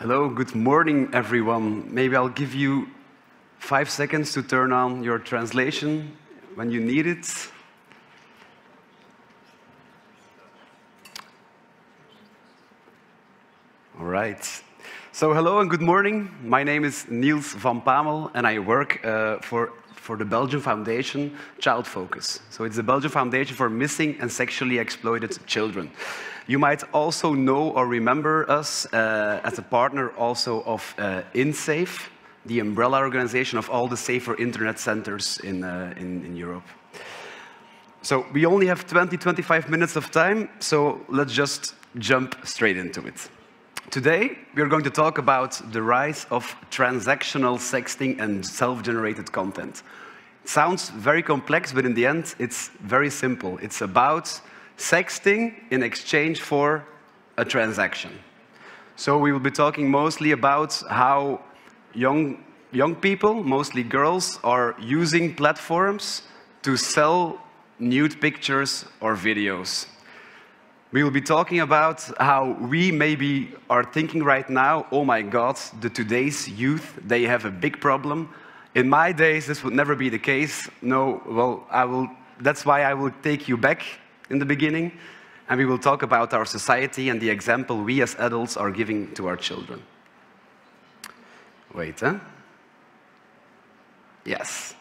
Hello, good morning, everyone. Maybe I'll give you 5 seconds to turn on your translation when you need it. All right. So hello and good morning. My name is Niels van Paemel, and I work for the Belgian Foundation Child Focus. So it's the Belgian Foundation for Missing and Sexually Exploited Children. You might also know or remember us as a partner also of InSafe, the umbrella organization of all the safer internet centers in Europe. So we only have 20-25 minutes of time, so let's just jump straight into it. Today, we're going to talk about the rise of transactional sexting and self-generated content. It sounds very complex, but in the end, it's very simple. It's about sexting in exchange for a transaction. So we will be talking mostly about how young people, mostly girls, are using platforms to sell nude pictures or videos. We will be talking about how we maybe are thinking right now, oh my God, today's youth, they have a big problem. In my days, this would never be the case. No, well, that's why I will take you back in the beginning, and we will talk about our society and the example we as adults are giving to our children. Wait, huh? Yes.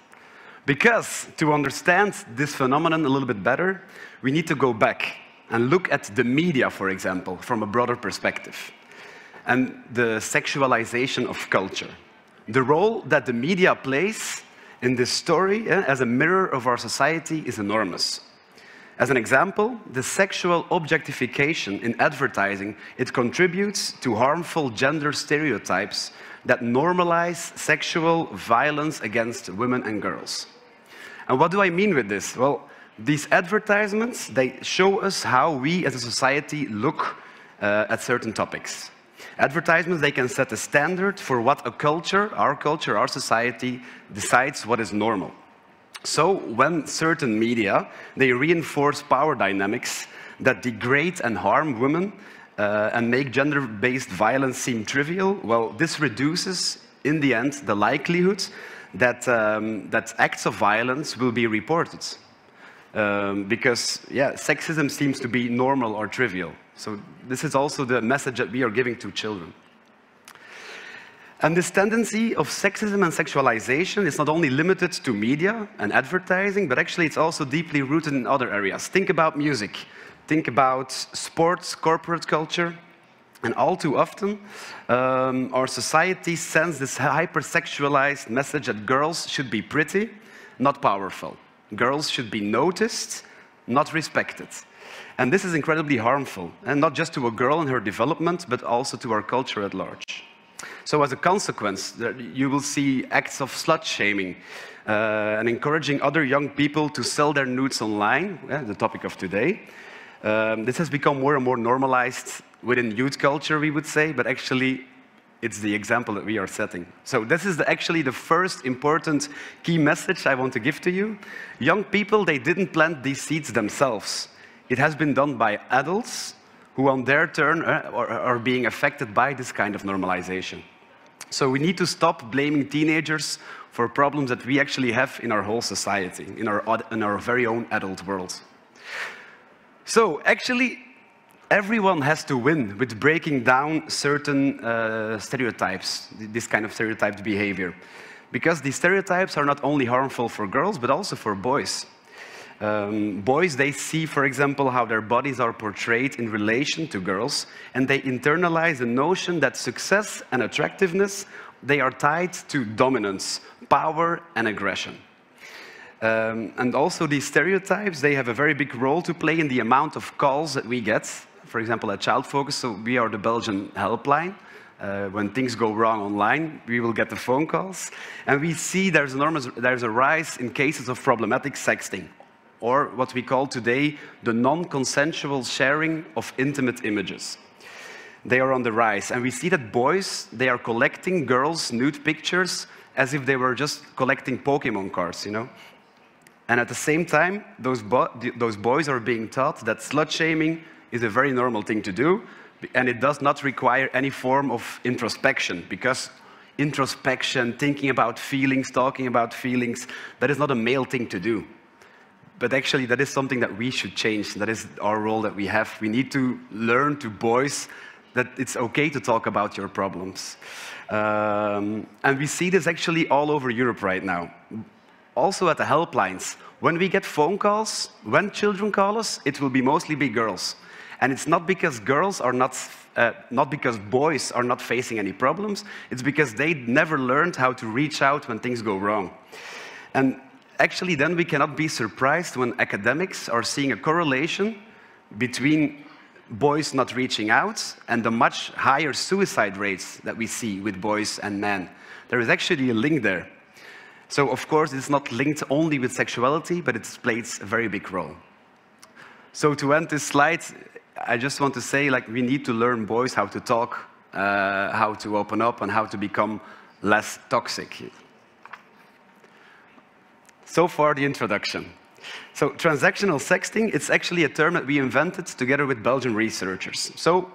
Because to understand this phenomenon a little bit better, we need to go back and look at the media, for example, from a broader perspective, and the sexualization of culture. The role that the media plays in this story as a mirror of our society is enormous. As an example, the sexual objectification in advertising, it contributes to harmful gender stereotypes that normalize sexual violence against women and girls. And what do I mean with this? Well, these advertisements, they show us how we as a society look at certain topics. Advertisements, they can set a standard for what a culture, our society, decides what is normal. So when certain media, they reinforce power dynamics that degrade and harm women and make gender-based violence seem trivial, well, this reduces, in the end, the likelihood that acts of violence will be reported. Because, yeah, sexism seems to be normal or trivial. So this is also the message that we are giving to children. And this tendency of sexism and sexualization is not only limited to media and advertising, but actually it's also deeply rooted in other areas. Think about music, think about sports, corporate culture, and all too often, our society sends this hypersexualized message that girls should be pretty, not powerful. Girls should be noticed, not respected. And this is incredibly harmful, and not just to a girl in her development, but also to our culture at large. So as a consequence, you will see acts of slut-shaming and encouraging other young people to sell their nudes online, the topic of today. This has become more and more normalized within youth culture, we would say, but actually it's the example that we are setting. So this is actually the first important key message I want to give to you. Young people, they didn't plant these seeds themselves. It has been done by adults who on their turn are being affected by this kind of normalization. So we need to stop blaming teenagers for problems that we actually have in our whole society, in our very own adult world. So actually, everyone has to win with breaking down certain stereotypes, this kind of stereotyped behavior. Because these stereotypes are not only harmful for girls, but also for boys. Boys, they see, for example, how their bodies are portrayed in relation to girls, and they internalize the notion that success and attractiveness, they are tied to dominance, power, and aggression. And also these stereotypes, they have a very big role to play in the amount of calls that we get. For example, at Child Focus, so we are the Belgian helpline. When things go wrong online, we will get the phone calls. And we see there's a rise in cases of problematic sexting, or what we call today the non-consensual sharing of intimate images. They are on the rise, and we see that boys, they are collecting girls' nude pictures as if they were just collecting Pokemon cards, you know? And at the same time, those boys are being taught that slut-shaming is a very normal thing to do, and it does not require any form of introspection, because introspection, thinking about feelings, talking about feelings, that is not a male thing to do. But actually, that is something that we should change. That is our role that we have. We need to learn to boys that it's okay to talk about your problems. And we see this actually all over Europe right now. Also at the helplines. When we get phone calls, when children call us, it will mostly be girls. And it's not because girls are not because boys are not facing any problems. It's because they never learned how to reach out when things go wrong. And actually, then we cannot be surprised when academics are seeing a correlation between boys not reaching out and the much higher suicide rates that we see with boys and men. There is actually a link there. So, of course, it's not linked only with sexuality, but it plays a very big role. So, to end this slide, I just want to say, like, we need to learn boys how to talk, how to open up, and how to become less toxic. So far, the introduction. So, transactional sexting, it's actually a term that we invented together with Belgian researchers. So,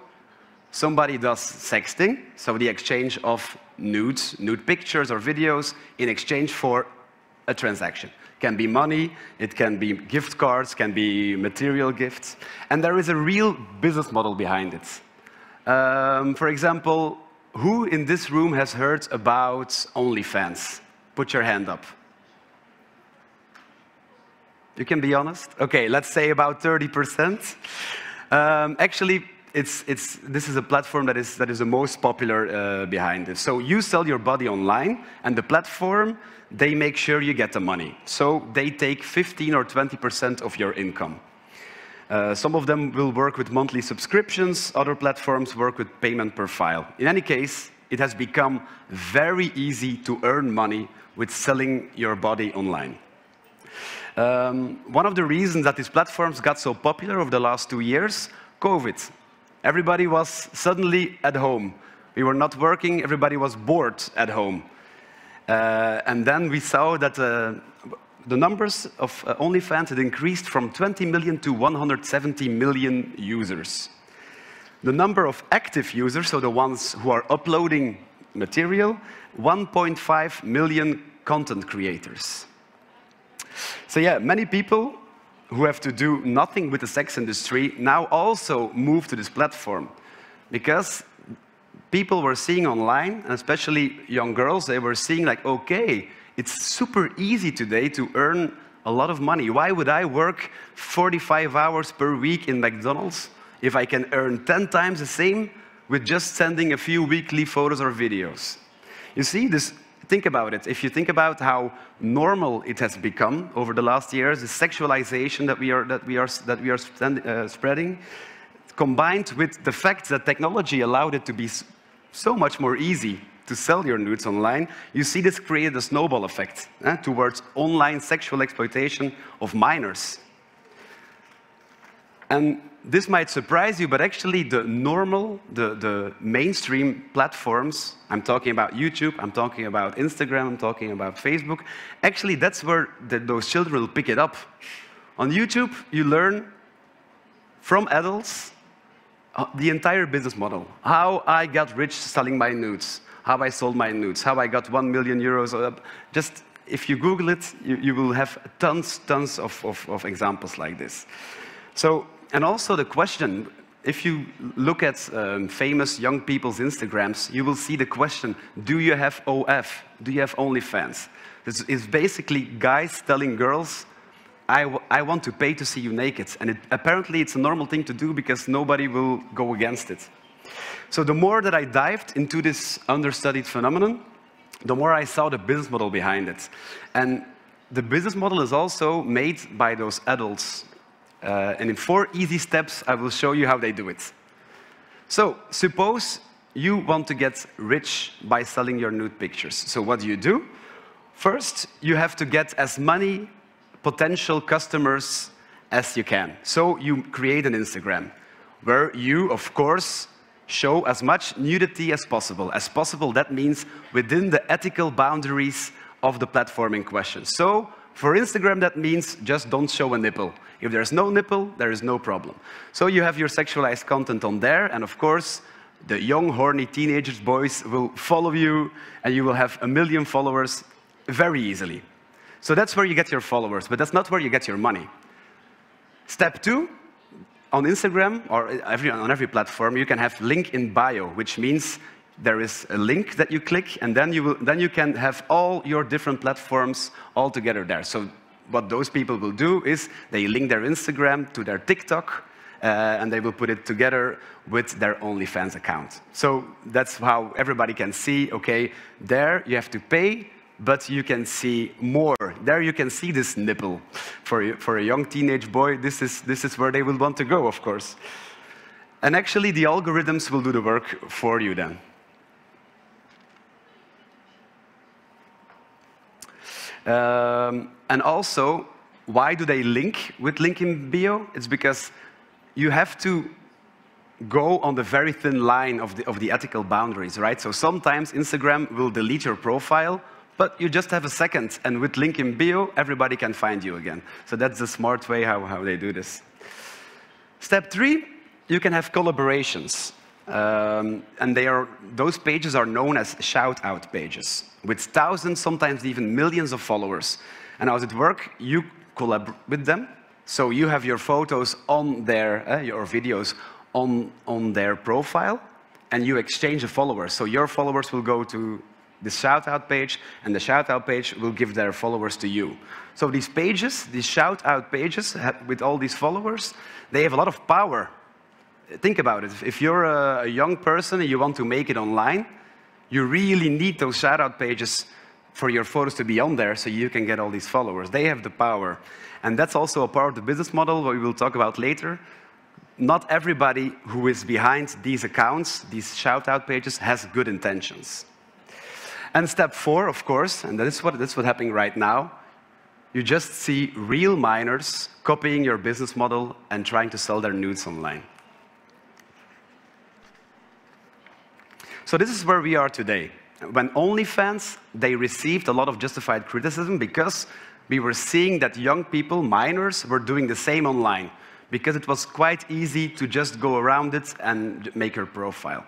somebody does sexting, so the exchange of nude pictures or videos in exchange for a transaction. It can be money, it can be gift cards, can be material gifts. And there is a real business model behind it. For example, who in this room has heard about OnlyFans? Put your hand up. You can be honest? Okay, let's say about 30%. Actually, this is a platform that is the most popular behind this. So you sell your body online, and the platform, they make sure you get the money. So they take 15 or 20% of your income. Some of them will work with monthly subscriptions. Other platforms work with payment per file. In any case, it has become very easy to earn money with selling your body online. One of the reasons that these platforms got so popular over the last 2 years, COVID. Everybody was suddenly at home. We were not working, everybody was bored at home. And then we saw that the numbers of OnlyFans had increased from 20 million to 170 million users. The number of active users, so the ones who are uploading material, 1.5 million content creators. So yeah, many people who have to do nothing with the sex industry now also move to this platform, because people were seeing online, and especially young girls, they were seeing like, okay, it's super easy today to earn a lot of money. Why would I work 45 hours per week in McDonald's if I can earn 10 times the same with just sending a few weekly photos or videos? You see, think about it. If you think about how normal it has become over the last years, the sexualization that we are spreading, combined with the fact that technology allowed it to be so much more easy to sell your nudes online, you see this created a snowball effect towards online sexual exploitation of minors. And this might surprise you, but actually the mainstream platforms, I'm talking about YouTube, I'm talking about Instagram, I'm talking about Facebook, actually that's where those children will pick it up. On YouTube, you learn from adults the entire business model. How I got rich selling my nudes, how I sold my nudes, how I got 1 million euros. Just, if you Google it, you will have tons of examples like this. So, and also the question, if you look at famous young people's Instagrams, you will see the question, do you have OF? Do you have OnlyFans? It's basically guys telling girls, I want to pay to see you naked. And apparently it's a normal thing to do because nobody will go against it. So the more that I dived into this understudied phenomenon, the more I saw the business model behind it. And the business model is also made by those adults. And in 4 easy steps, I will show you how they do it. So, suppose you want to get rich by selling your nude pictures. So what do? First, you have to get as many potential customers as you can. So you create an Instagram, where you, of course, show as much nudity as possible. As possible, that means within the ethical boundaries of the platform in question. So For Instagram, that means just don't show a nipple. If there's no nipple, there is no problem. So you have your sexualized content on there, and of course, the young, horny teenagers, boys, will follow you, and you will have 1 million followers very easily. So that's where you get your followers, but that's not where you get your money. Step 2, on Instagram, or on every platform, you can have link in bio, which means there is a link that you click, and then you can have all your different platforms all together there. So what those people will do is they link their Instagram to their TikTok, and they will put it together with their OnlyFans account. So that's how everybody can see, okay, there you have to pay, but you can see more. There you can see this nipple. For a young teenage boy, this is where they will want to go, of course. And actually, the algorithms will do the work for you then. And also, why do they link with link in bio? It's because you have to go on the very thin line of the ethical boundaries, right? So sometimes Instagram will delete your profile, but you just have a second, and with link in bio, everybody can find you again. So that's the smart way how they do this. Step 3, you can have collaborations. And those pages are known as shout-out pages, with thousands, sometimes even millions of followers. And how does it work? You collab with them. So you have your photos on their, your videos on their profile, and you exchange the followers. So your followers will go to the shout-out page, and the shout-out page will give their followers to you. So these pages, these shout-out pages, with all these followers, they have a lot of power. Think about it. If you're a young person and you want to make it online, you really need those shout-out pages for your photos to be on there so you can get all these followers. They have the power. And that's also a part of the business model, what we will talk about later. Not everybody who is behind these accounts, these shout-out pages, has good intentions. And step 4, of course, and that's what's happening right now, you just see real minors copying your business model and trying to sell their nudes online. So this is where we are today. When OnlyFans, they received a lot of justified criticism because we were seeing that young people, minors, were doing the same online, because it was quite easy to just go around it and make your profile.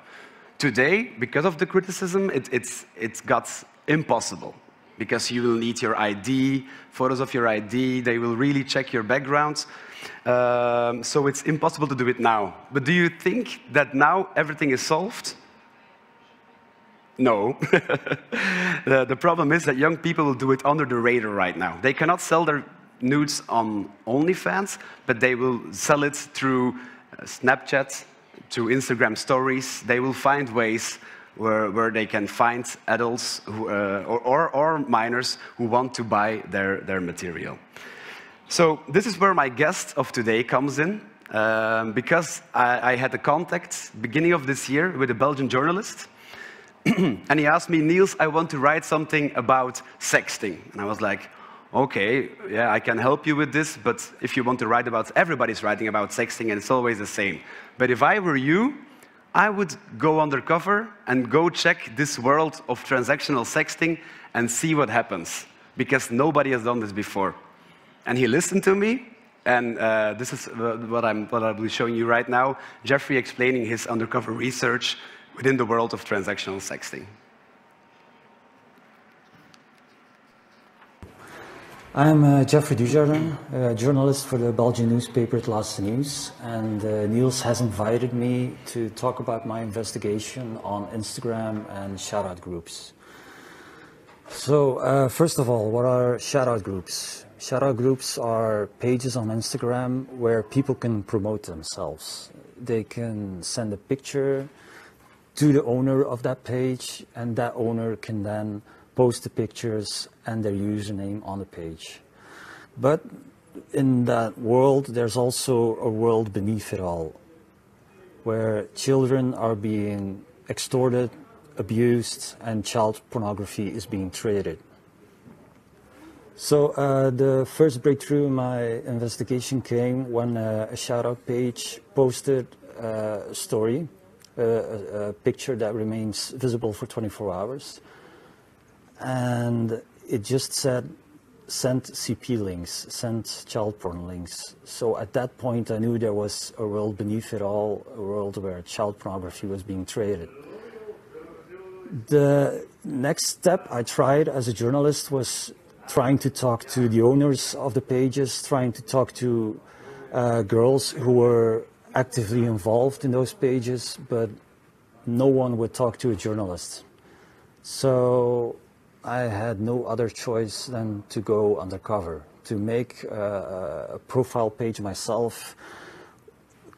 Today, because of the criticism, it's got impossible, because you will need your ID, photos of your ID, they will really check your background. So it's impossible to do it now. But do you think that now everything is solved? No. The problem is that young people will do it under the radar right now. They cannot sell their nudes on OnlyFans, but they will sell it through Snapchat, through Instagram stories. They will find ways where they can find adults who, or minors who want to buy their material. So this is where my guest of today comes in, because I had a contact beginning of this year with a Belgian journalist. And he asked me, Niels, I want to write something about sexting. And I was like, okay, yeah, I can help you with this, but if you want to write about, everybody's writing about sexting and it's always the same. But if I were you, I would go undercover and go check this world of transactional sexting and see what happens, because nobody has done this before. And he listened to me, and this is what I'll be showing you right now, Jeffrey explaining his undercover research within the world of transactional sexting. I'm Jeffrey Dujardin, a journalist for the Belgian newspaper Het Laatste Nieuws, and Niels has invited me to talk about my investigation on Instagram and shout-out groups. So, first of all, what are shout-out groups? Shout-out groups are pages on Instagram where people can promote themselves. They can send a picture to the owner of that page, and that owner can then post the pictures and their username on the page. But in that world, there's also a world beneath it all, where children are being extorted, abused, and child pornography is being traded. So the first breakthrough in my investigation came when a shout-out page posted a story, a picture that remains visible for 24 hours. And it just said, sent CP links, sent child porn links. So at that point, I knew there was a world beneath it all, a world where child pornography was being traded. The next step I tried as a journalist was trying to talk to the owners of the pages, trying to talk to girls who were actively involved in those pages, but no one would talk to a journalist. So I had no other choice than to go undercover, to make a profile page myself,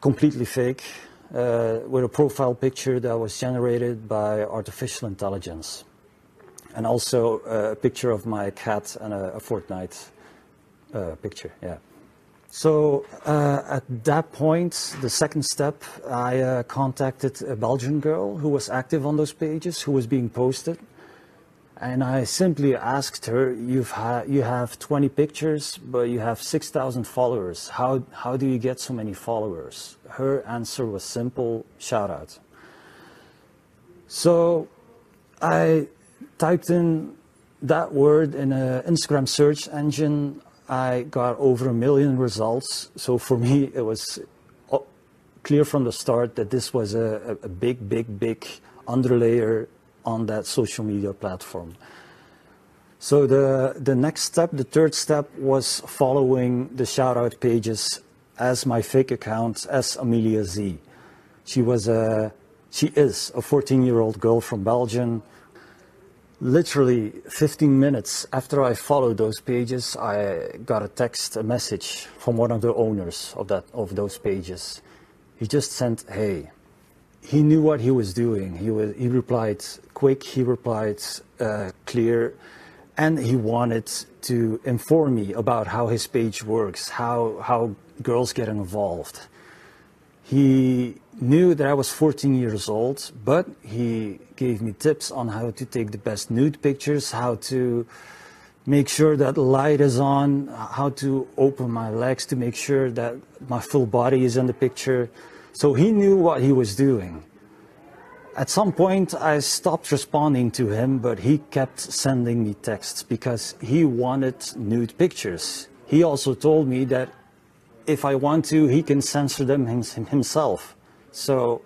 completely fake, with a profile picture that was generated by artificial intelligence. And also a picture of my cat and a Fortnite picture, yeah. So at that point, the second step, I contacted a Belgian girl who was active on those pages, who was being posted. And I simply asked her, you have 20 pictures, but you have 6,000 followers. How do you get so many followers? Her answer was simple, shout out. So I typed in that word in an Instagram search engine. I got over 1 million results. So for me, it was clear from the start that this was a big underlayer on that social media platform. So the next step, the third step, was following the shout-out pages as my fake account, as Amelia Z. She is a 14-year-old girl from Belgium. Literally 15 minutes after I followed those pages, I got a message from one of the owners of those pages. He just sent, hey. He knew what he was doing. He replied quick, he replied clear, and he wanted to inform me about how his page works, how girls get involved. He knew that I was 14 years old, but he gave me tips on how to take the best nude pictures, how to make sure that the light is on, how to open my legs to make sure that my full body is in the picture. So he knew what he was doing. At some point, I stopped responding to him, but he kept sending me texts because he wanted nude pictures. He also told me that if I want to, he can censor them himself. So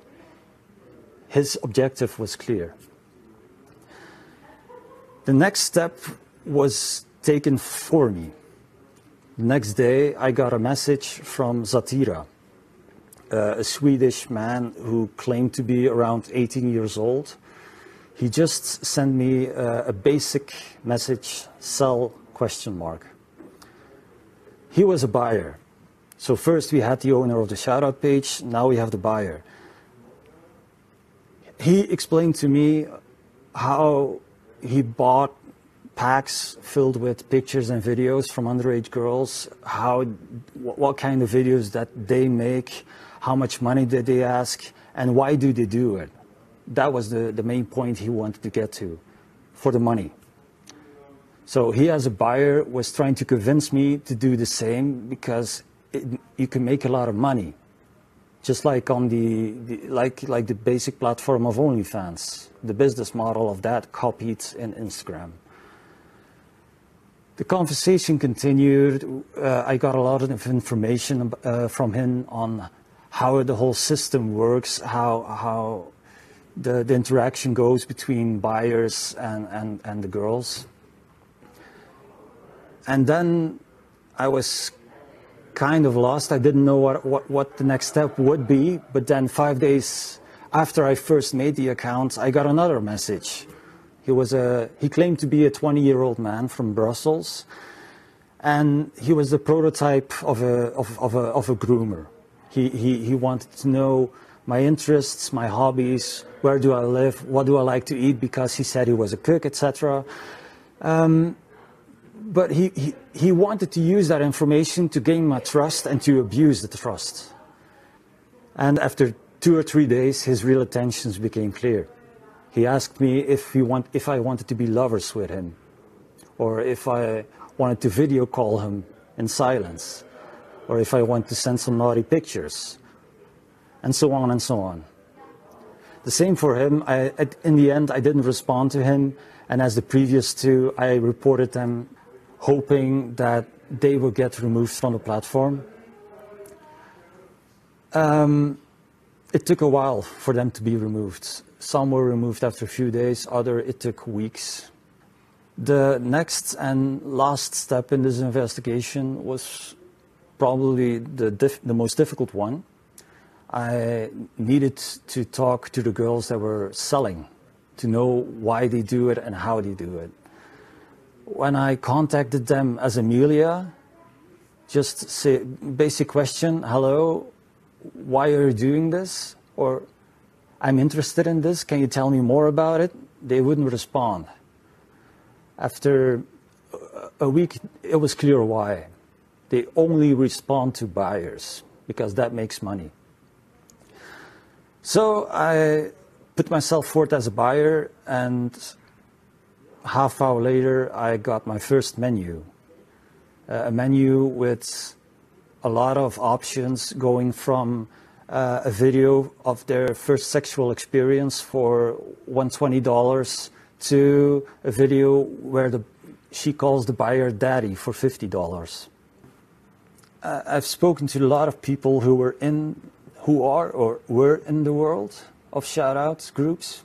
his objective was clear. The next step was taken for me. The next day, I got a message from Zatira, a Swedish man who claimed to be around 18 years old. He just sent me a basic message, sell ? He was a buyer. So first we had the owner of the shoutout page, now we have the buyer. He explained to me how he bought packs filled with pictures and videos from underage girls, what kind of videos that they make, how much money did they ask, and why do they do it? That was the main point he wanted to get to, for the money. So he, as a buyer, was trying to convince me to do the same because you can make a lot of money, just like on like the basic platform of OnlyFans. The business model of that copied in Instagram. The conversation continued. I got a lot of information from him on how the whole system works, how the interaction goes between buyers and the girls. And then I was kind of lost. I didn't know what the next step would be. But then 5 days after I first made the account, I got another message. He claimed to be a 20-year-old man from Brussels, and he was the prototype of a groomer. He wanted to know my interests, my hobbies, where do I live, what do I like to eat, because he said he was a cook, etc. But he wanted to use that information to gain my trust and to abuse the trust. And after 2 or 3 days, his real intentions became clear. He asked me if I wanted to be lovers with him, or if I wanted to video call him in silence, or if I wanted to send some naughty pictures, and so on and so on. The same for him. In the end, I didn't respond to him, and as the previous two, I reported them hoping that they will get removed from the platform. It took a while for them to be removed. Some were removed after a few days, it took weeks. The next and last step in this investigation was probably the most difficult one. I needed to talk to the girls that were selling, to know why they do it and how they do it. When I contacted them as Amelia, just say basic question, hello, why are you doing this? Or I'm interested in this, can you tell me more about it? They wouldn't respond. After a week, it was clear why. They only respond to buyers because that makes money. So I put myself forth as a buyer, and half hour later, I got my first menu. A menu with a lot of options, going from a video of their first sexual experience for $120 to a video where she calls the buyer daddy for $50. I've spoken to a lot of people who were in the world of shout-out groups.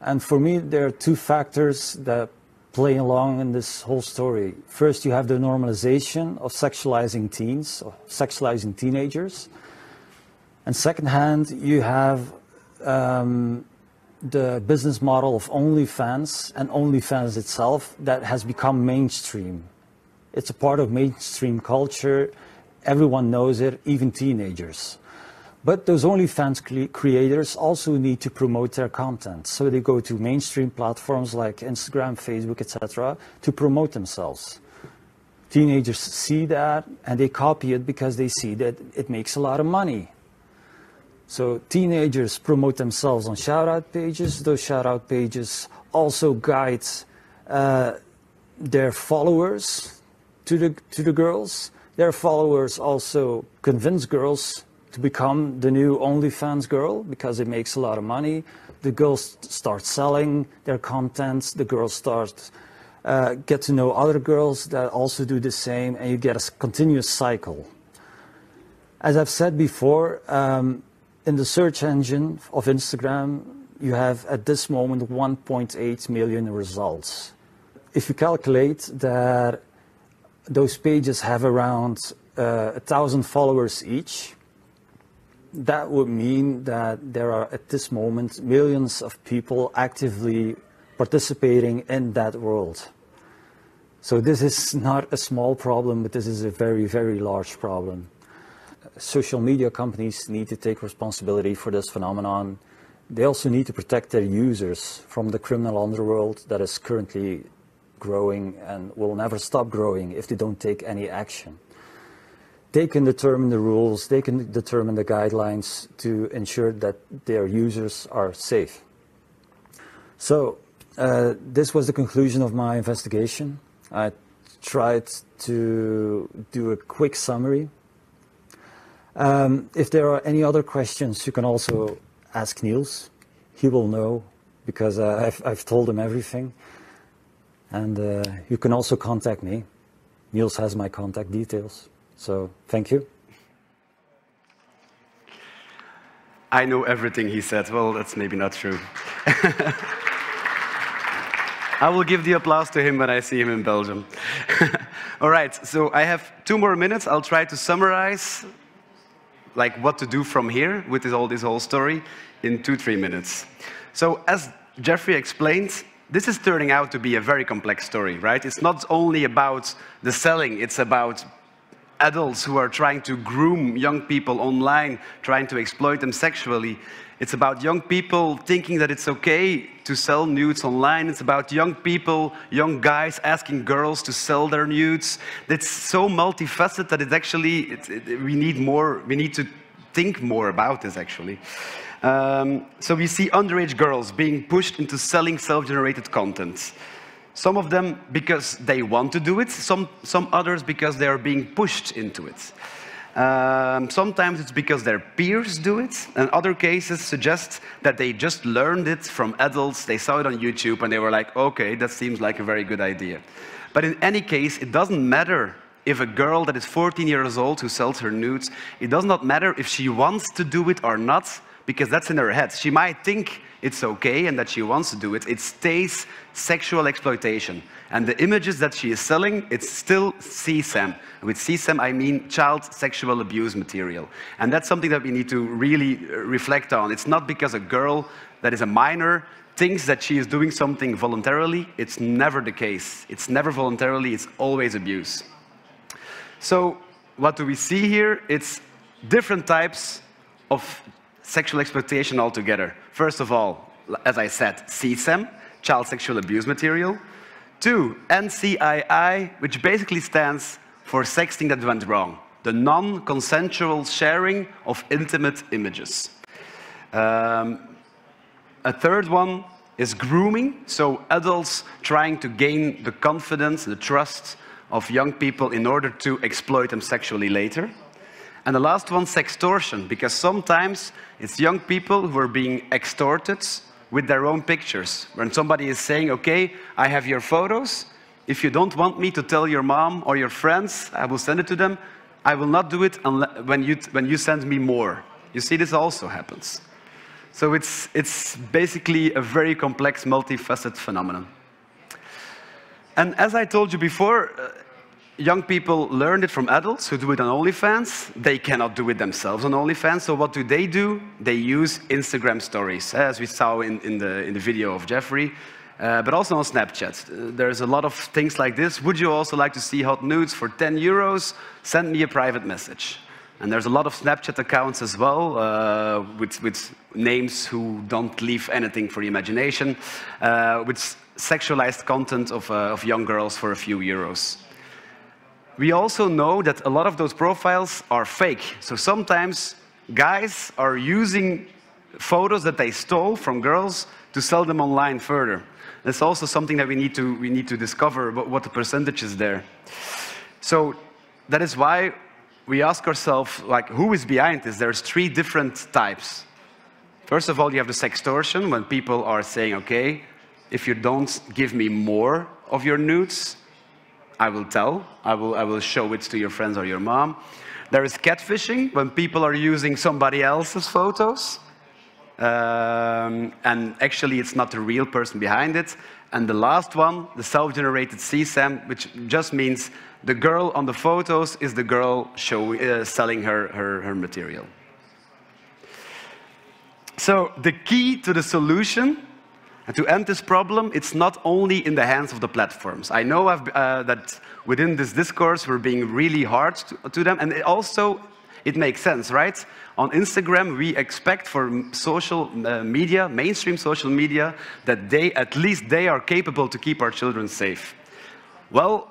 And for me, there are two factors that play along in this whole story. First, you have the normalization of sexualizing teens, or sexualizing teenagers. And second hand, you have the business model of OnlyFans and OnlyFans itself that has become mainstream. It's a part of mainstream culture. Everyone knows it, even teenagers. But those OnlyFans creators also need to promote their content. So they go to mainstream platforms like Instagram, Facebook, etc. to promote themselves. Teenagers see that and they copy it because they see that it makes a lot of money. So teenagers promote themselves on shout-out pages. Those shout-out pages also guide their followers to the girls. Their followers also convince girls to become the new OnlyFans girl because it makes a lot of money. The girls start selling their content. The girls start get to know other girls that also do the same, and you get a continuous cycle. As I've said before, in the search engine of Instagram, you have at this moment 1.8 million results. If you calculate that those pages have around 1,000 followers each, that would mean that there are at this moment millions of people actively participating in that world. So this is not a small problem, but this is a very, very large problem. Social media companies need to take responsibility for this phenomenon. They also need to protect their users from the criminal underworld that is currently growing and will never stop growing if they don't take any action. They can determine the rules, they can determine the guidelines to ensure that their users are safe. So this was the conclusion of my investigation. I tried to do a quick summary. If there are any other questions, you can also ask Niels. He will know because I've told him everything. And you can also contact me. Niels has my contact details. So, thank you. I know everything he said. Well, that's maybe not true. I will give the applause to him when I see him in Belgium. All right, so I have 2 more minutes. I'll try to summarize like what to do from here with this whole story in 2-3 minutes. So, as Jeffrey explained, this is turning out to be a very complex story, right? It's not only about the selling, it's about adults who are trying to groom young people online, trying to exploit them sexually. It's about young people thinking that it's okay to sell nudes online. It's about young people, young guys asking girls to sell their nudes. It's so multifaceted that it's actually, we need to think more about this actually. So we see underage girls being pushed into selling self-generated content. Some of them because they want to do it, some others because they are being pushed into it. Sometimes it's because their peers do it, and other cases suggest that they just learned it from adults, they saw it on YouTube, and they were like, okay, that seems like a very good idea. But in any case, it doesn't matter if a girl that is 14 years old who sells her nudes, it does not matter if she wants to do it or not, because that's in her head. She might think it's okay and that she wants to do it. It stays sexual exploitation. And the images that she is selling, it's still CSAM. With CSAM, I mean child sexual abuse material. And that's something that we need to really reflect on. It's not because a girl that is a minor thinks that she is doing something voluntarily. It's never the case. It's never voluntarily, it's always abuse. So what do we see here? It's different types of sexual exploitation altogether. First of all, as I said, CSAM, child sexual abuse material. 2, NCII, which basically stands for sexting that went wrong, the non-consensual sharing of intimate images. A third one is grooming, so adults trying to gain the confidence, the trust of young people in order to exploit them sexually later. And the last one, sextortion, because sometimes it's young people who are being extorted with their own pictures. When somebody is saying, okay, I have your photos, if you don't want me to tell your mom or your friends, I will send it to them. I will not do it when you send me more. You see, this also happens. So it's basically a very complex, multifaceted phenomenon. And as I told you before, young people learn it from adults who do it on OnlyFans. They cannot do it themselves on OnlyFans. So what do? They use Instagram stories, as we saw in the video of Jeffrey, but also on Snapchat. There's a lot of things like this. Would you also like to see hot nudes for 10 euros? Send me a private message. And there's a lot of Snapchat accounts as well, with names who don't leave anything for the imagination, with sexualized content of young girls for a few euros. We also know that a lot of those profiles are fake. So sometimes guys are using photos that they stole from girls to sell them online further. That's also something that we need to discover what the percentage is there. So that is why we ask ourselves, like, who is behind this? There's 3 different types. First of all, you have the sextortion, when people are saying, okay, if you don't give me more of your nudes, I will tell. I will show it to your friends or your mom. There is catfishing, when people are using somebody else's photos. And actually, it's not the real person behind it. And the last one, the self-generated CSAM, which just means the girl on the photos is the girl selling her material. So the key to the solution, to end this problem, it's not only in the hands of the platforms. I know that within this discourse we're being really hard to them, and it makes sense, right? On Instagram, we expect for social media, mainstream social media, that at least they are capable to keep our children safe. Well,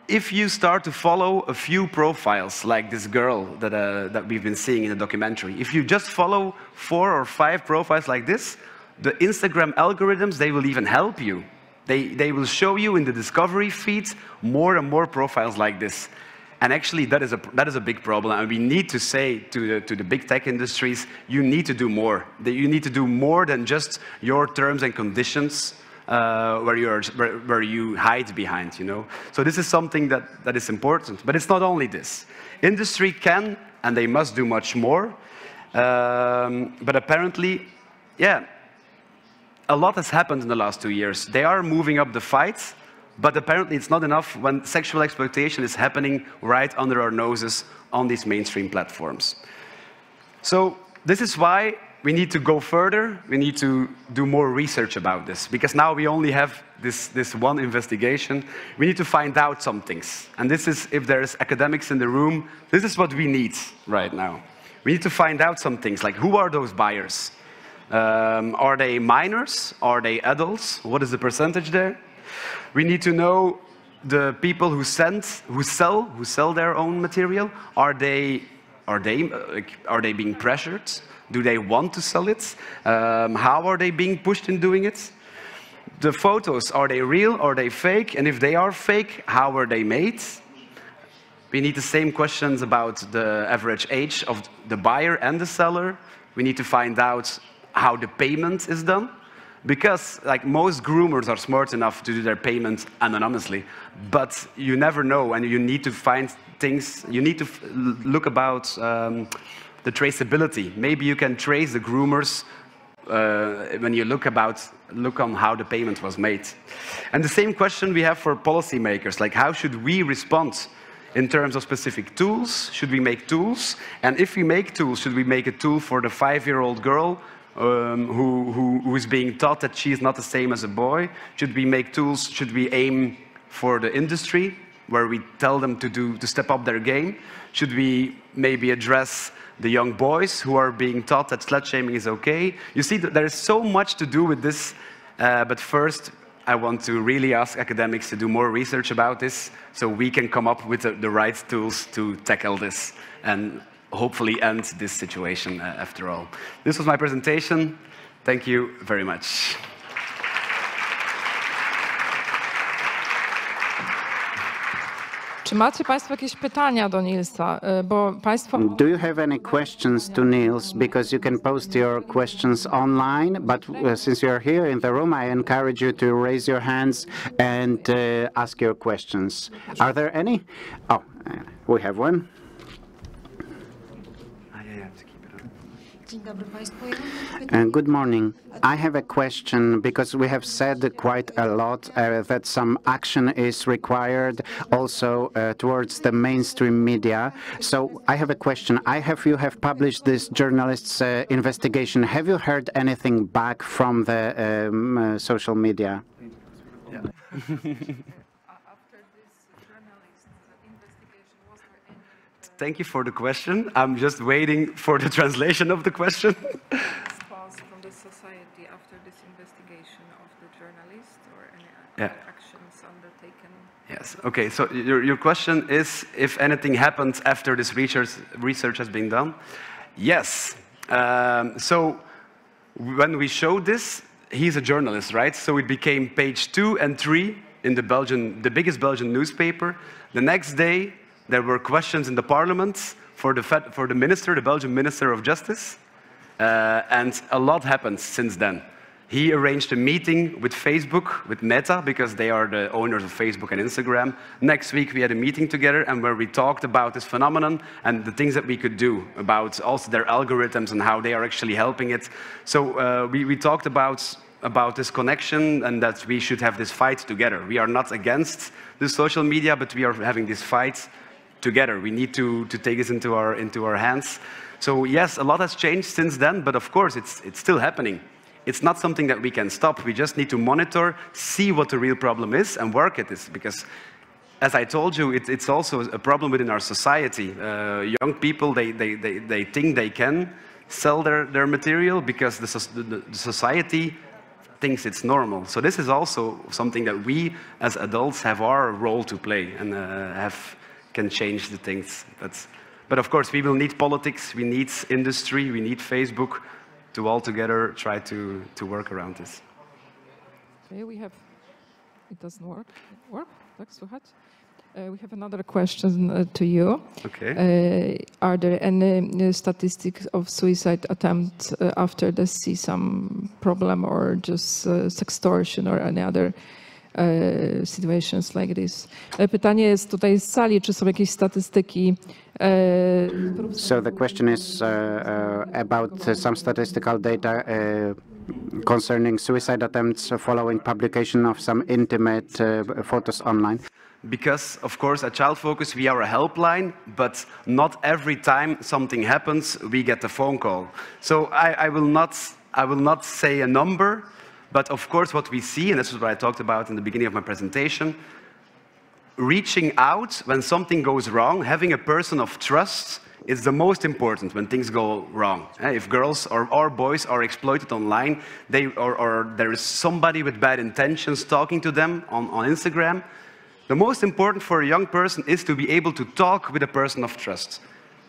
if you start to follow a few profiles, like this girl that we've been seeing in the documentary, if you just follow 4 or 5 profiles like this, the Instagram algorithms, they will even help you. They will show you in the discovery feed more and more profiles like this. And actually, that is a big problem. And we need to say to the big tech industries, you need to do more. You need to do more than just your terms and conditions where you hide behind, you know. So this is something that is important. But it's not only this. Industry can and they must do much more. But apparently, yeah, a lot has happened in the last 2 years. They are moving up the fight. But apparently it's not enough when sexual exploitation is happening right under our noses on these mainstream platforms. So this is why we need to go further. We need to do more research about this, because now we only have this one investigation. We need to find out some things. And this is, if there's academics in the room, this is what we need right now. We need to find out some things, like who are those buyers? Are they minors? Are they adults? What is the percentage there? We need to know the people who sell their own material. Are they being pressured? Do they want to sell it? How are they being pushed in doing it? The photos, are they real? Are they fake? And if they are fake, how are they made? We need the same questions about the average age of the buyer and the seller. We need to find out how the payment is done. Because like most groomers are smart enough to do their payments anonymously, but you never know, and you need to find things, you need to look about the traceability. Maybe you can trace the groomers when you look on how the payment was made. And the same question we have for policymakers, like how should we respond in terms of specific tools? Should we make tools? And if we make tools, should we make a tool for the 5-year-old girl who is being taught that she is not the same as a boy? Should we make tools? Should we aim for the industry, where we tell them to step up their game? Should we maybe address the young boys who are being taught that slut-shaming is okay? You see, there is so much to do with this, but first, I want to really ask academics to do more research about this, so we can come up with the right tools to tackle this and hopefully end this situation after all. This was my presentation. Thank you very much. Czy macie Państwo jakieś pytania do Nielsa? Bo Państwo... Do you have any questions to Niels? Because you can post your questions online, but since you are here in the room, I encourage you to raise your hands and ask your questions. Are there any? Oh, we have one. Good morning. I have a question, because we have said quite a lot that some action is required also towards the mainstream media. So I have a question. You have published this journalist's investigation. Have you heard anything back from the social media? Yeah. Thank you for the question. I'm just waiting for the translation of the question. Response from the society after this investigation of the journalist, or any other actions undertaken? Yes. Okay. So your question is if anything happened after this research has been done. Yes. So when we showed this, he's a journalist, right? So it became page 2 and 3 in the biggest Belgian newspaper. The next day, there were questions in the parliament for the minister, the Belgian Minister of Justice, and a lot happened since then. He arranged a meeting with Facebook, with Meta, because they are the owners of Facebook and Instagram. Next week we had a meeting together, and where we talked about this phenomenon and the things that we could do about also their algorithms and how they are actually helping it. So we talked about this connection, and that we should have this fight together. We are not against the social media, but we are having this fight together. We need to take this into our hands. So yes, a lot has changed since then, but of course it's still happening. It's not something that we can stop. We just need to monitor, see what the real problem is, and work at this. Because, as I told you, it's also a problem within our society. Young people, they think they can sell their material because the society thinks it's normal. So this is also something that we, as adults, have our role to play and can change the things. But of course, we will need politics, we need industry, we need Facebook to all together try to work around this. Okay, it doesn't work. That's too hard. We have another question to you. Okay. Are there any statistics of suicide attempts after they see some problem, or just sextortion or any other situations like this? Pytanie jest tutaj z sali, czy są jakieś statystyki? So the question is about some statistical data concerning suicide attempts following publication of some intimate photos online. Because, of course, at Child Focus, we are a helpline, but not every time something happens, we get a phone call. So I will not say a number, but of course what we see, and this is what I talked about in the beginning of my presentation, reaching out when something goes wrong, having a person of trust is the most important when things go wrong. If girls or boys are exploited online, or there is somebody with bad intentions talking to them on Instagram, the most important for a young person is to be able to talk with a person of trust.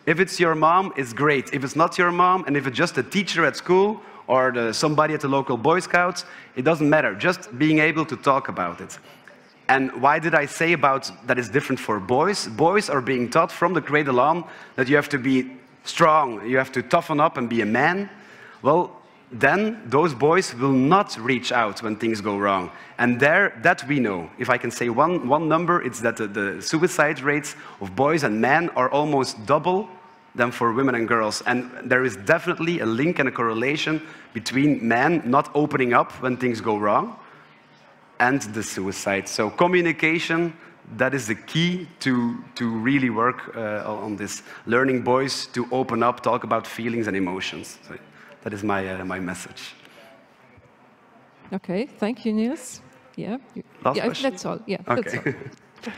If it's your mom, it's great. If it's not your mom, and if it's just a teacher at school or somebody at the local Boy Scouts, it doesn't matter. Just being able to talk about it. And why did I say about that is different for boys? Boys are being taught from the cradle on that you have to be strong, you have to toughen up and be a man. Well, then those boys will not reach out when things go wrong. And that we know. If I can say one number, it's that the suicide rates of boys and men are almost double than for women and girls. And there is definitely a link and a correlation between men not opening up when things go wrong and the suicide. So communication, that is the key to really work on this. Learning boys to open up, talk about feelings and emotions. So that is my message. Okay, thank you, Niels. Yeah, Last question? that's all. Yeah, okay. that's all.